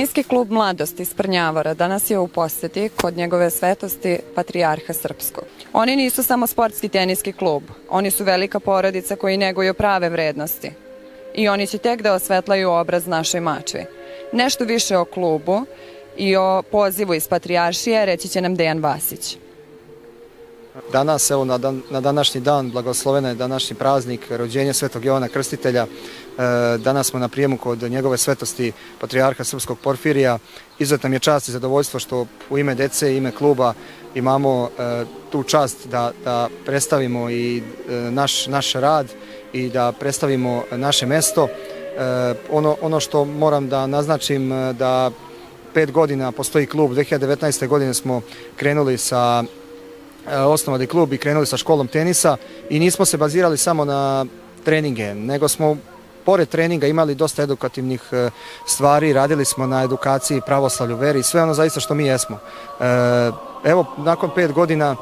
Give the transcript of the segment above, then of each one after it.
Teniski klub Mladost iz Prnjavora danas je u poseti kod njegove svetosti Patrijarha Srpskog. Oni nisu samo sportski teniski klub, oni su velika porodica koji neguju prave vrednosti. I oni će tek da osvetlaju obraz našoj Mačvi. Nešto više o klubu i o pozivu iz Patrijaršije reći će nam Dejan Vasić. Danas, evo na današnji dan, blagosloven je današnji praznik, rođenje Svetog Jovana Krstitelja. Danas smo na prijemu kod njegove svetosti Patrijarha Srpskog Porfirija. Izuzetna mi je čast i zadovoljstvo što u ime dece i ime kluba imamo tu čast da predstavimo i naš rad i da predstavimo naše mesto. Ono što moram da naznačim da 5 godina postoji klub, 2019. godine smo krenuli sa osnovali klub i krenuli sa školom tenisa i nismo se bazirali samo na treninge, nego smo pored treninga imali dosta edukativnih stvari, radili smo na edukaciji, pravoslavlju, veri i sve ono zaista što mi jesmo. Evo, nakon 5 godina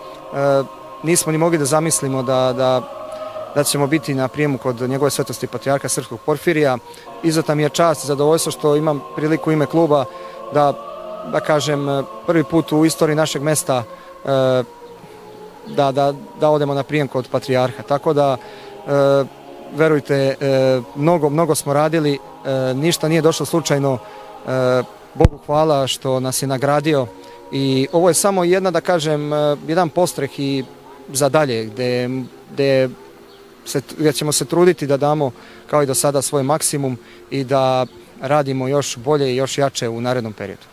nismo ni mogli da zamislimo da ćemo biti na prijemu kod njegove svetosti Patrijarha Srpskog Porfirija. Izuzetna mi je čast i zadovoljstvo što imam priliku u ime kluba da kažem prvi put u istoriji našeg mesta da odemo na prijem kod Patrijarha. Tako da, verujte, mnogo smo radili, ništa nije došlo slučajno. Bogu hvala što nas je nagradio i ovo je samo jedan postreh i za dalje gde ćemo se truditi da damo kao i do sada svoj maksimum i da radimo još bolje i još jače u narednom periodu.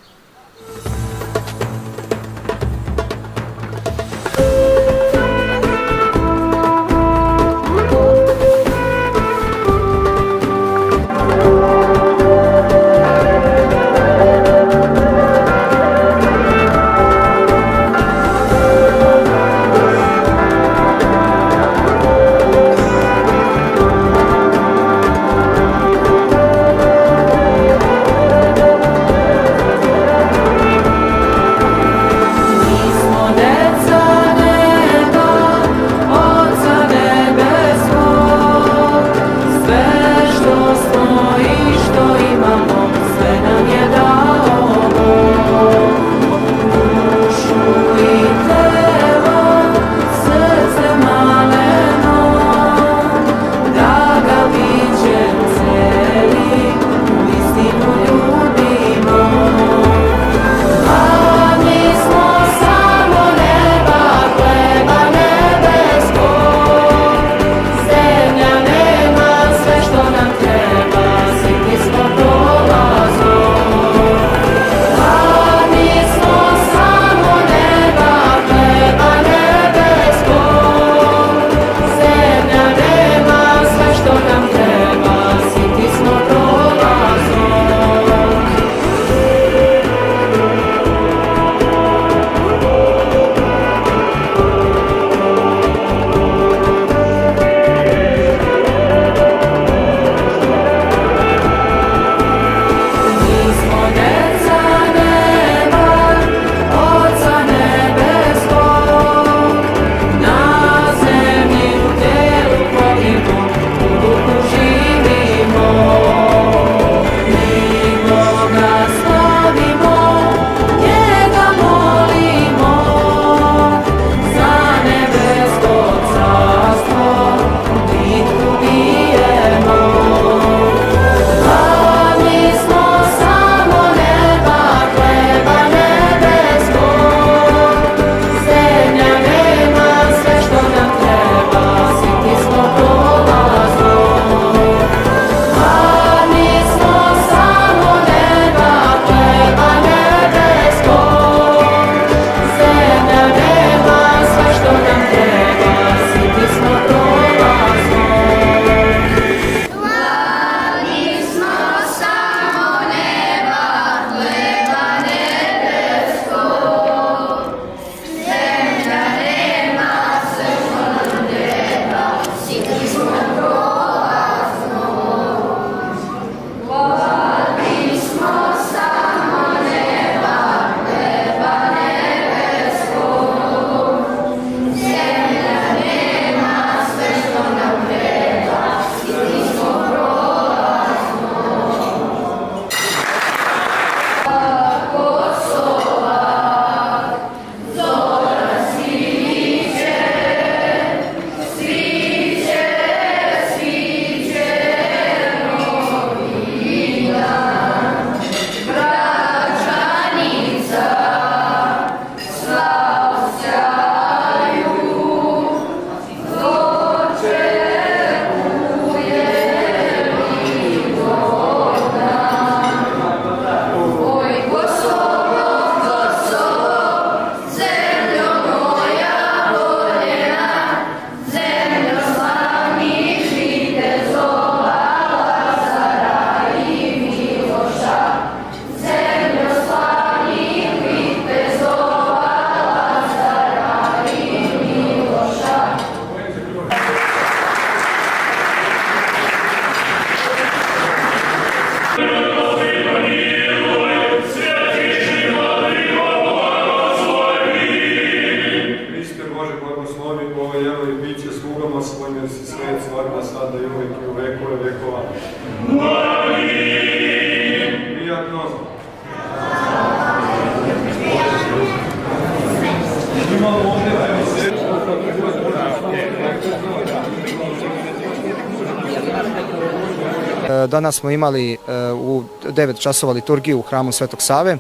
danas smo imali u 9 časova liturgiju u hramu Svetog Save,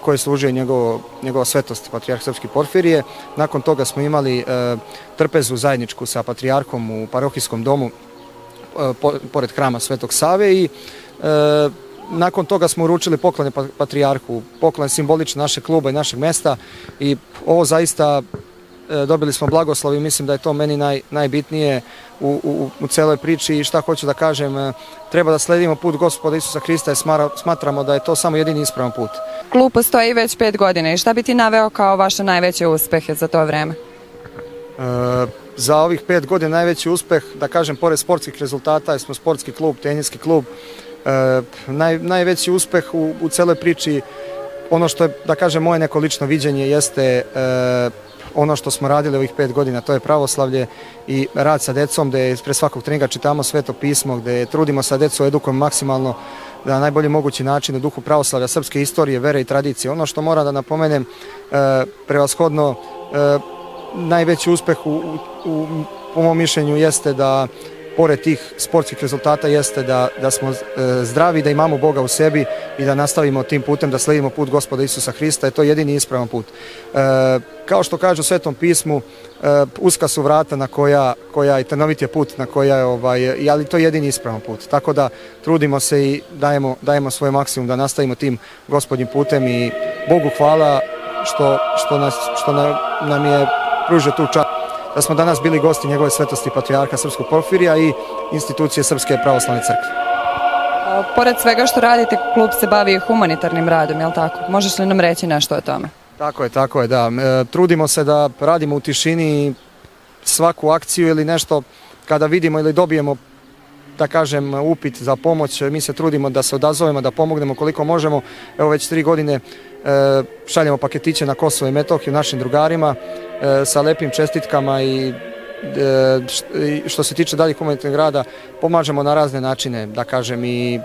koje služio njegova svetost patrijarh Srpski Porfirije. Nakon toga smo imali trpezu zajedničku sa patrijarhom u parohijskom domu pored hrama Svetog Save i nakon toga smo uručili poklone patrijarhu, poklon simbolično našeg kluba i našeg mesta i ovo zaista dobili smo blagoslov i mislim da je to meni najbitnije u celoj priči i šta hoću da kažem, treba da sledimo put Gospoda Isusa Hrista i smatramo da je to samo jedini ispravan put. Klub postoji već 5 godina i šta bi ti naveo kao vaše najveće uspehe za to vreme? Za ovih 5 godina najveći uspeh, da kažem, pored sportskih rezultata, jer smo sportski klub, teniski klub, najveći uspeh u celoj priči, ono što je, da kažem, moje neko lično viđenje jeste ono što smo radili ovih 5 godina, to je pravoslavlje i rad sa decom, gde pre svakog treninga čitamo Sveto pismo, gde trudimo sa decu, edukujemo maksimalno da na najbolji mogući način u duhu pravoslavlja, srpske istorije, vere i tradicije. Ono što moram da napomenem, prevashodno najveći uspeh po mom mišljenju jeste da pored tih sportskih rezultata jeste da smo zdravi, da imamo Boga u sebi i da nastavimo tim putem, da sledimo put Gospoda Isusa Hrista, je to jedini ispravan put. Kao što kaže u Svetom pismu, uska su vrata na koja i trnovit je put na koja je, ali to je jedini ispravan put. Tako da trudimo se i dajemo svoj maksimum da nastavimo tim Gospodnjim putem i Bogu hvala što nam je pružio tu čast da smo danas bili gosti njegove svetosti patrijarha Srpskog Porfirija i institucije Srpske pravoslavne crkve. Pored svega što radite, klub se bavi humanitarnim radom, je li tako? Možeš li nam reći nešto o tome? Tako je, da. Trudimo se da radimo u tišini svaku akciju ili nešto kada vidimo ili dobijemo, da kažem, upit za pomoć, mi se trudimo da se odazovemo, da pomognemo koliko možemo. Evo već 3 godine šaljemo paketiće na Kosovo i Metohiju našim drugarima sa lepim čestitkama i što se tiče daljih humanitarnih rada pomažemo na razne načine, da kažem, i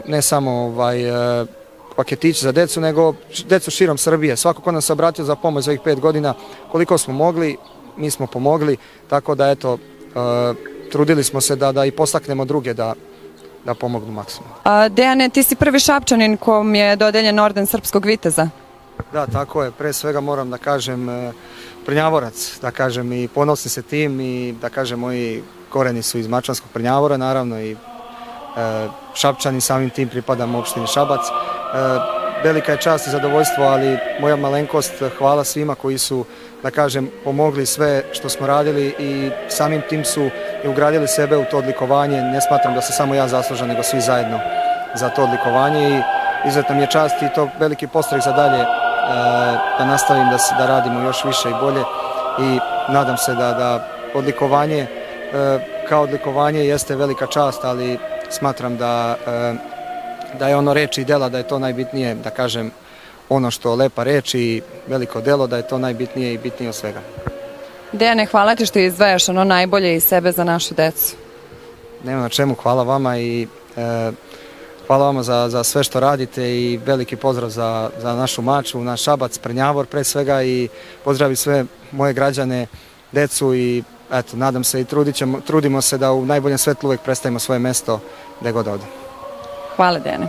ne samo paketići za decu, nego decu širom Srbije. Svako ko nam se obratio za pomoć za ovih 5 godina, koliko smo mogli, mi smo pomogli, tako da eto, trudili smo se da i postaknemo druge da pomognu maksimalno. Dejane, ti si prvi Šapčanin kom je dodeljen orden Srpskog viteza. Da, tako je. Pre svega moram da kažem Prnjavorac, da kažem, i ponosim se tim i da kažem moji koreni su iz Mačvanskog Prnjavora, naravno, i Šapčani, samim tim pripadam opštini Šabac. Velika je čast i zadovoljstvo, ali moja malenkost, hvala svima koji su, da kažem, pomogli sve što smo radili i samim tim su i ugradili sebe u to odlikovanje. Ne smatram da sam samo ja zaslužan, nego svi zajedno za to odlikovanje i izuzetno mi je čast i to veliki podstrek za dalje da nastavim da radimo još više i bolje i nadam se da odlikovanje kao odlikovanje jeste velika čast, ali smatram da je ono reč i dela, da je to najbitnije, da kažem, ono što lepa reč i veliko delo, da je to najbitnije i bitnije od svega. Dejane, hvala ti što izdvajaš ono najbolje iz sebe za našu decu. Nema na čemu, hvala vama i hvala vama za sve što radite i veliki pozdrav za našu Mačvu, naš Šabac, Prnjavor pre svega i pozdravi sve moje građane, decu i eto, nadam se i trudimo se da u najboljem svetlu uvek predstavimo svoje mesto gde god ovde. Hvala, Dejane.